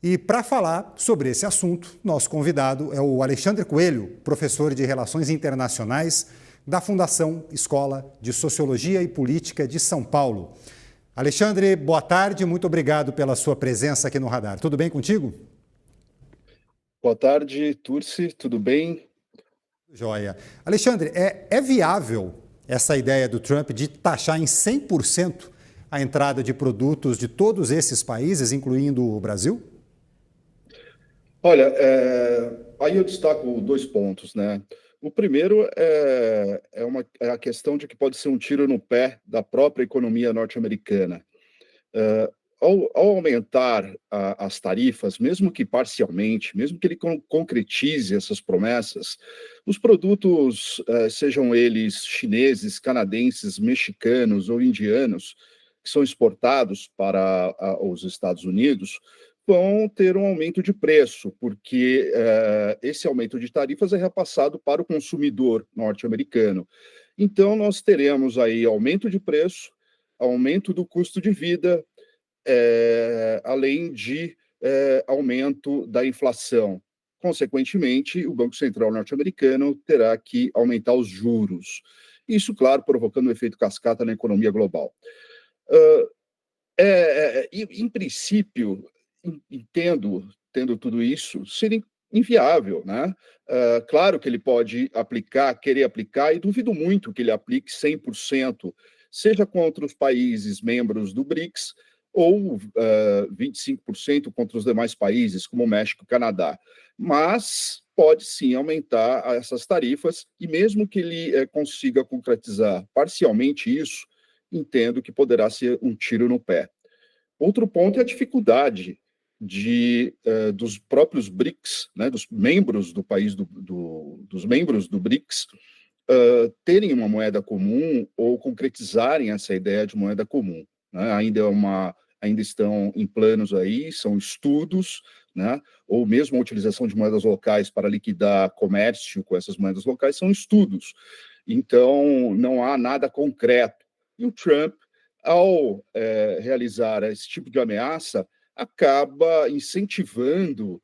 E para falar sobre esse assunto, nosso convidado é o Alexandre Coelho, professor de Relações Internacionais da Fundação Escola de Sociologia e Política de São Paulo. Alexandre, boa tarde, muito obrigado pela sua presença aqui no Radar. Tudo bem contigo? Boa tarde, Turci, tudo bem? Joia. Alexandre, é viável essa ideia do Trump de taxar em 100% a entrada de produtos de todos esses países, incluindo o Brasil? Olha, aí eu destaco dois pontos, né? O primeiro é a questão de que pode ser um tiro no pé da própria economia norte-americana. É, ao aumentar as tarifas, mesmo que parcialmente, mesmo que ele concretize essas promessas, os produtos, sejam eles chineses, canadenses, mexicanos ou indianos, que são exportados para os Estados Unidos, vão ter um aumento de preço, porque esse aumento de tarifas é repassado para o consumidor norte-americano. Então, nós teremos aí aumento de preço, aumento do custo de vida, além de aumento da inflação. Consequentemente, o Banco Central norte-americano terá que aumentar os juros. Isso, claro, provocando um efeito cascata na economia global. Uh, em princípio, tendo tudo isso, seria inviável, né? Claro que ele pode querer aplicar, e duvido muito que ele aplique 100%, seja contra os países membros do BRICS, ou 25% contra os demais países, como México e Canadá. Mas pode sim aumentar essas tarifas, e mesmo que ele consiga concretizar parcialmente isso, entendo que poderá ser um tiro no pé. Outro ponto é a dificuldade dos próprios BRICS, né, dos membros do país dos membros do BRICS, terem uma moeda comum ou concretizarem essa ideia de moeda comum, né? Ainda estão em planos aí, são estudos, né? Ou mesmo a utilização de moedas locais para liquidar comércio com essas moedas locais são estudos. Então, não há nada concreto. E o Trump, ao realizar esse tipo de ameaça, acaba incentivando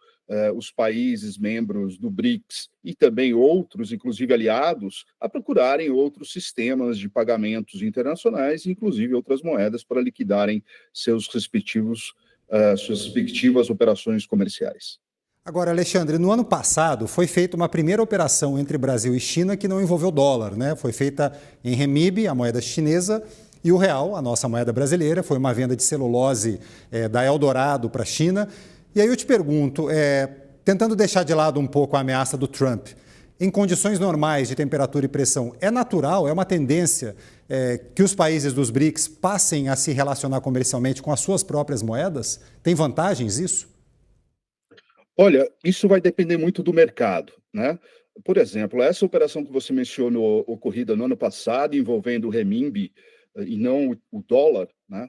os países membros do BRICS e também outros, inclusive aliados, a procurarem outros sistemas de pagamentos internacionais, inclusive outras moedas, para liquidarem suas respectivas operações comerciais. Agora, Alexandre, no ano passado foi feita uma primeira operação entre Brasil e China que não envolveu dólar, né? Foi feita em renminbi, a moeda chinesa, e o real, a nossa moeda brasileira. Foi uma venda de celulose da Eldorado para a China. E aí eu te pergunto, tentando deixar de lado um pouco a ameaça do Trump, em condições normais de temperatura e pressão, é natural, é uma tendência que os países dos BRICS passem a se relacionar comercialmente com as suas próprias moedas? Tem vantagens isso? Olha, isso vai depender muito do mercado, né? Por exemplo, essa operação que você mencionou, ocorrida no ano passado, envolvendo o renminbi e não o dólar, né?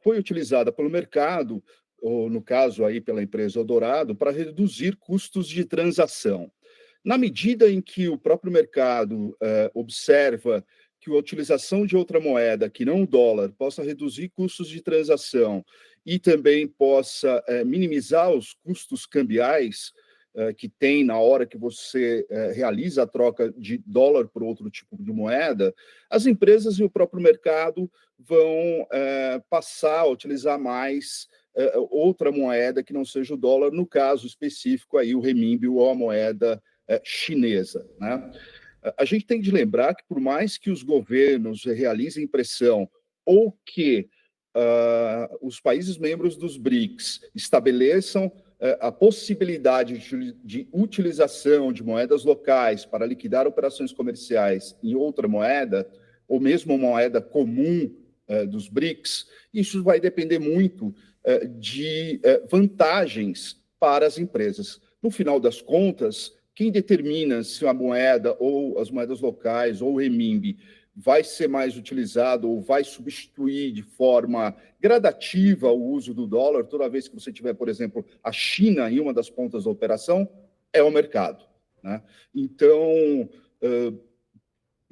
Foi utilizada pelo mercado, ou no caso aí pela empresa Eldorado, para reduzir custos de transação. Na medida em que o próprio mercado observa que a utilização de outra moeda, que não o dólar, possa reduzir custos de transação e também possa minimizar os custos cambiais que tem na hora que você realiza a troca de dólar por outro tipo de moeda, as empresas e o próprio mercado vão passar a utilizar mais outra moeda que não seja o dólar, no caso específico aí o renminbi ou a moeda chinesa, né? A gente tem de lembrar que, por mais que os governos realizem pressão ou que os países membros dos BRICS estabeleçam a possibilidade de utilização de moedas locais para liquidar operações comerciais em outra moeda, ou mesmo moeda comum dos BRICS, isso vai depender muito de vantagens para as empresas. No final das contas, quem determina se a moeda ou as moedas locais ou o renminbi vai ser mais utilizado ou vai substituir de forma gradativa o uso do dólar toda vez que você tiver, por exemplo, a China em uma das pontas da operação, é o mercado, né? Então,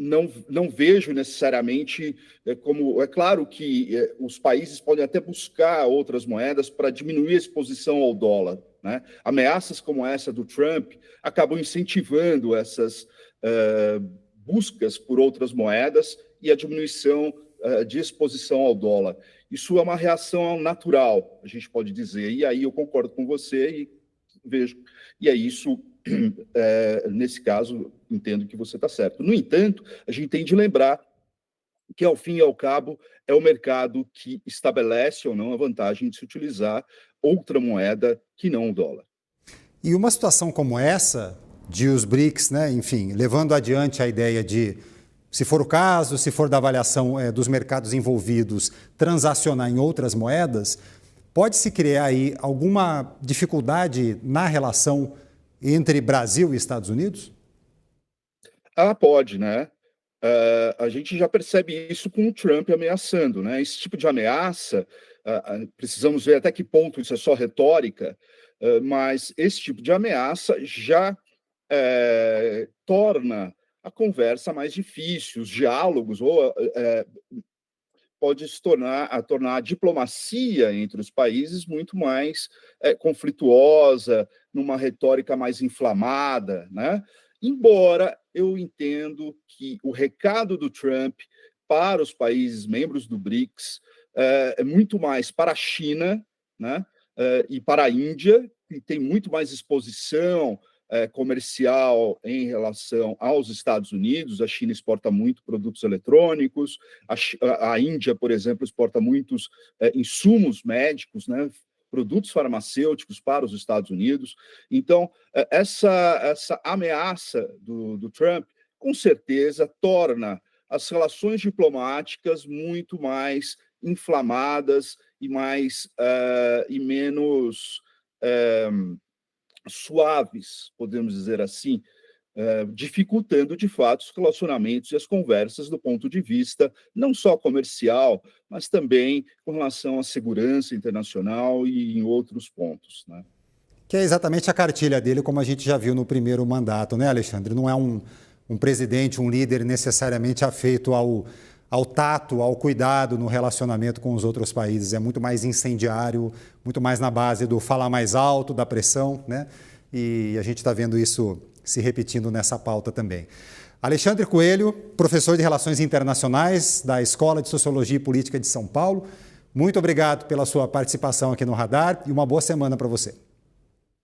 não vejo necessariamente como... É claro que os países podem até buscar outras moedas para diminuir a exposição ao dólar, né? Ameaças como essa do Trump acabam incentivando essas buscas por outras moedas e a diminuição de exposição ao dólar. Isso é uma reação natural, a gente pode dizer, e aí eu concordo com você e vejo, e é isso, nesse caso, entendo que você está certo. No entanto, a gente tem de lembrar que, ao fim e ao cabo, é o mercado que estabelece ou não a vantagem de se utilizar outra moeda que não o dólar. E uma situação como essa, de os BRICS, né, enfim, levando adiante a ideia de, se for o caso, se for da avaliação dos mercados envolvidos, transacionar em outras moedas, pode-se criar aí alguma dificuldade na relação entre Brasil e Estados Unidos? Pode, né? A gente já percebe isso com o Trump ameaçando, né? Esse tipo de ameaça, precisamos ver até que ponto isso é só retórica, mas esse tipo de ameaça já torna a conversa mais difícil, os diálogos, ou pode se tornar a diplomacia entre os países muito mais conflituosa, numa retórica mais inflamada, né? Embora eu entendo que o recado do Trump para os países membros do BRICS é muito mais para a China, né? E para a Índia, que tem muito mais exposição comercial em relação aos Estados Unidos. A China exporta muito produtos eletrônicos, a Índia, por exemplo, exporta muitos insumos médicos, né, produtos farmacêuticos para os Estados Unidos. Então, essa ameaça do Trump, com certeza, torna as relações diplomáticas muito mais inflamadas e menos suaves, podemos dizer assim, dificultando, de fato, os relacionamentos e as conversas do ponto de vista não só comercial, mas também com relação à segurança internacional e em outros pontos, né? Que é exatamente a cartilha dele, como a gente já viu no primeiro mandato, né, Alexandre? Não é um presidente, um líder necessariamente afeito ao tato, ao cuidado no relacionamento com os outros países. É muito mais incendiário, muito mais na base do falar mais alto, da pressão, né? E a gente está vendo isso se repetindo nessa pauta também. Alexandre Coelho, professor de Relações Internacionais da Escola de Sociologia e Política de São Paulo, muito obrigado pela sua participação aqui no Radar e uma boa semana para você.